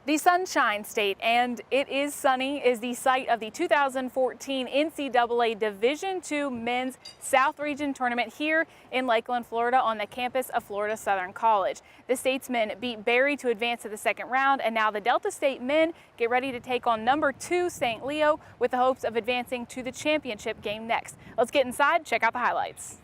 The Sunshine State, and it is sunny, is the site of the 2014 NCAA Division II Men's South Region Tournament here in Lakeland, Florida, on the campus of Florida Southern College. The Statesmen beat Berry to advance to the second round, and now the Delta State men get ready to take on number 2 St. Leo with the hopes of advancing to the championship game next. Let's get inside, check out the highlights.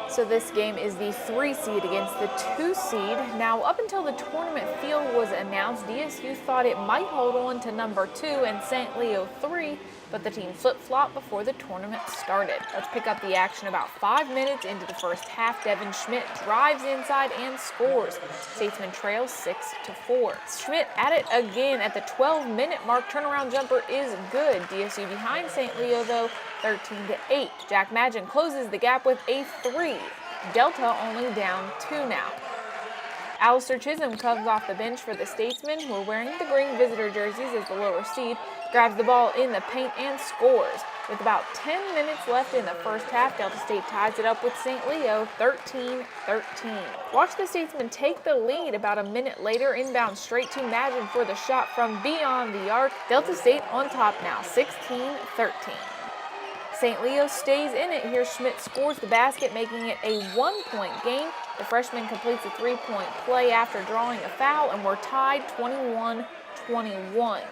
So this game is the 3 seed against the 2 seed. Now, up until the tournament field was announced, DSU thought it might hold on to number 2 and St. Leo 3, but the team flip-flopped before the tournament started. Let's pick up the action about 5 minutes into the first half. Devin Schmidt drives inside and scores. Statesmen trails 6-4. Schmidt at it again at the 12-minute mark. Turnaround jumper is good. DSU behind St. Leo, though, 13-8. Jack Madgen closes the gap with a 3. Delta only down 2 now. Alistair Chisholm comes off the bench for the Statesmen, who are wearing the green visitor jerseys as the lower seed, grabs the ball in the paint and scores. With about 10 minutes left in the first half, Delta State ties it up with St. Leo 13-13. Watch the Statesmen take the lead. About a minute later, inbound straight to Madgen for the shot from beyond the arc. Delta State on top now, 16-13. St. Leo stays in it here. Schmidt scores the basket, making it a 1-point game. The freshman completes a 3-point play after drawing a foul, and we're tied 21-21.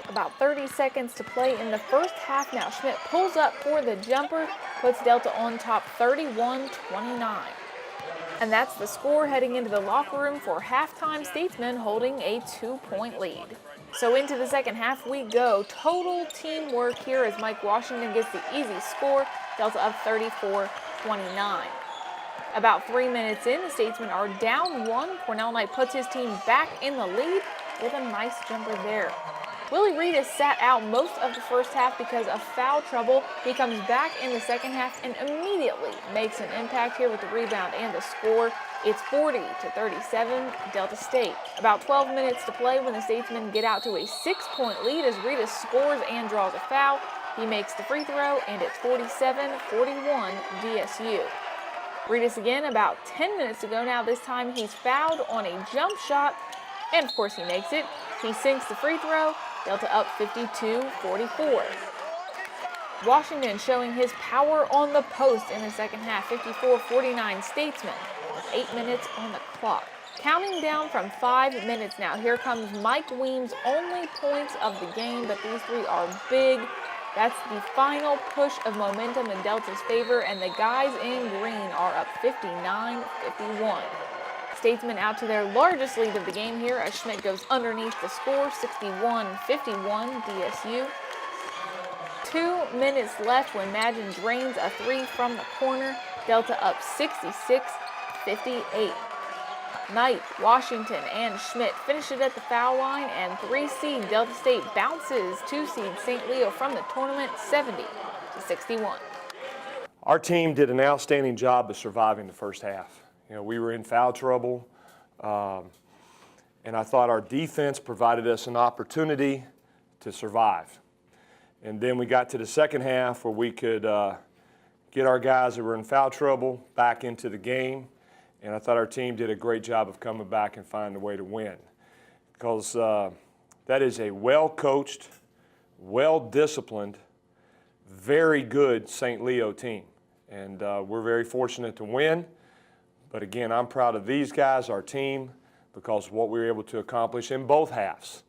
About 30 seconds to play in the first half now. Schmidt pulls up for the jumper, puts Delta on top 31-29. And that's the score heading into the locker room for halftime. Statesmen holding a 2-point lead. So into the second half we go. Total teamwork here as Mike Washington gets the easy score. Delta up 34-29. About 3 minutes in, the Statesmen are down 1. Cornell Knight puts his team back in the lead with a nice jumper there. Willie Reed has sat out most of the first half because of foul trouble. He comes back in the second half and immediately makes an impact here with the rebound and the score. It's 40-37 Delta State. About 12 minutes to play when the Statesmen get out to a 6-point lead as Reedus scores and draws a foul. He makes the free throw, and it's 47-41 DSU. Reedus again about 10 minutes to go now. This time he's fouled on a jump shot, and of course he makes it. He sinks the free throw. Delta up 52-44. Washington showing his power on the post in the second half. 54-49 Statesmen with 8 minutes on the clock. Counting down from 5 minutes now. Here comes Mike Weems' only points of the game, but these 3 are big. That's the final push of momentum in Delta's favor, and the guys in green are up 59-51. Statesmen out to their largest lead of the game here as Schmidt goes underneath the score, 61-51 DSU. 2 minutes left when Madgen drains a 3 from the corner. Delta up 66-58. Knight, Washington, and Schmidt finish it at the foul line, and 3 seed Delta State bounces 2 seed St. Leo from the tournament 70-61. Our team did an outstanding job of surviving the first half. You know, we were in foul trouble, and I thought our defense provided us an opportunity to survive. And then we got to the second half where we could get our guys that were in foul trouble back into the game, and I thought our team did a great job of coming back and finding a way to win. Because that is a well-coached, well-disciplined, very good St. Leo team. And we're very fortunate to win. But again, I'm proud of these guys, our team, because of what we were able to accomplish in both halves.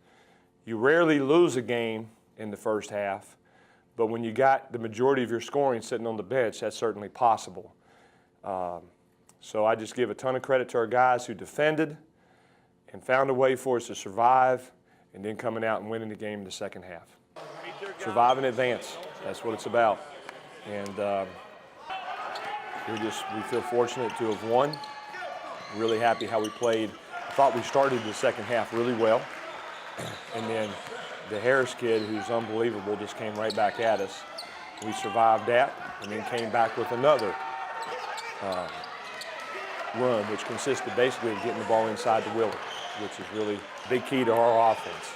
You rarely lose a game in the first half, but when you got the majority of your scoring sitting on the bench, that's certainly possible. So I just give a ton of credit to our guys who defended and found a way for us to survive, and then coming out and winning the game in the second half. Survive and advance, that's what it's about. And we feel fortunate to have won. Really happy how we played. I thought we started the second half really well. And then the Harris kid, who's unbelievable, just came right back at us. We survived that and then came back with another run, which consisted basically of getting the ball inside the Willie, which is really a big key to our offense.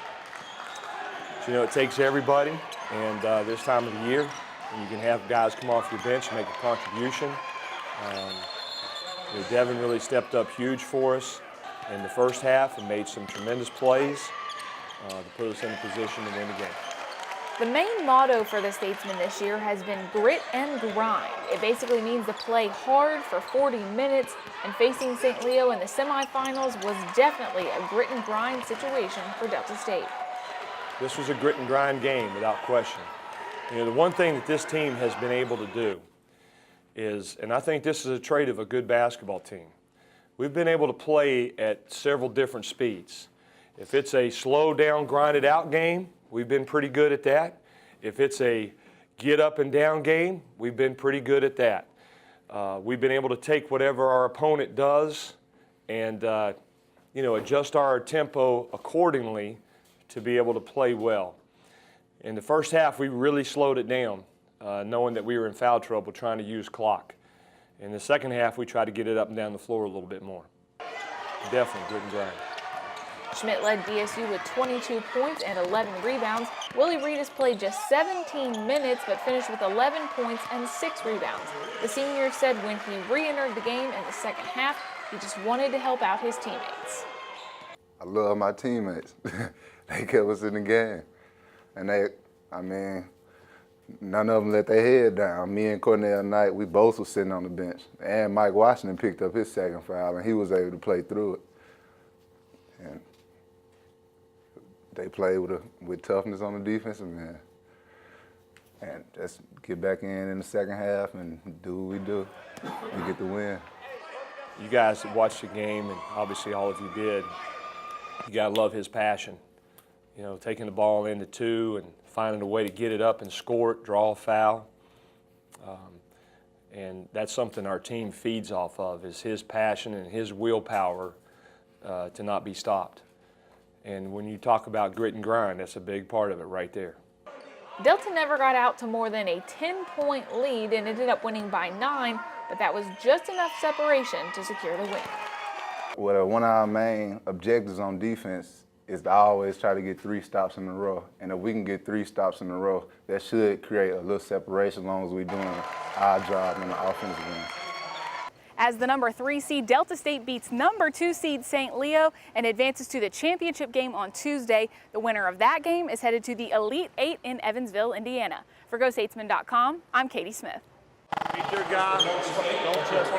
So, you know, it takes everybody, and this time of the year, you can have guys come off your bench and make a contribution. Devin really stepped up huge for us in the first half and made some tremendous plays to put us in a position to win the game. The main motto for the Statesmen this year has been grit and grind. It basically means to play hard for 40 minutes, and facing St. Leo in the semifinals was definitely a grit and grind situation for Delta State. This was a grit and grind game without question. The one thing that this team has been able to do is, and I think this is a trait of a good basketball team, we've been able to play at several different speeds. If it's a slow down, grinded out game, we've been pretty good at that. If it's a get up and down game, we've been pretty good at that. We've been able to take whatever our opponent does and adjust our tempo accordingly to be able to play well. In the first half, we really slowed it down, knowing that we were in foul trouble trying to use clock. In the second half, we tried to get it up and down the floor a little bit more. Definitely grit and grind. Schmidt led DSU with 22 points and 11 rebounds. Willie Reedus played just 17 minutes but finished with 11 points and 6 rebounds. The senior said when he re-entered the game in the second half, he just wanted to help out his teammates. I love my teammates. They kept us in the game. And none of them let their head down. Me and Cornell Knight, we both were sitting on the bench. And Mike Washington picked up his second foul, and he was able to play through it. And they played with toughness on the defensive end. And just get back in the second half and do what we do and get the win. You guys that watched the game, and obviously all of you did, you gotta love his passion. Taking the ball into two and finding a way to get it up and score it, draw a foul. And that's something our team feeds off of, is his passion and his willpower to not be stopped. And when you talk about grit and grind, that's a big part of it right there. Delta never got out to more than a 10-point lead and ended up winning by 9, but that was just enough separation to secure the win. Well, one of our main objectives on defense is to always try to get 3 stops in a row. And if we can get 3 stops in a row, that should create a little separation as long as we're doing our job on the offensive end. As the number 3 seed, Delta State beats number 2 seed St. Leo and advances to the championship game on Tuesday. The winner of that game is headed to the Elite 8 in Evansville, Indiana. For GoStatesmen.com, I'm Katie Smith. Beat your guy. Don't trust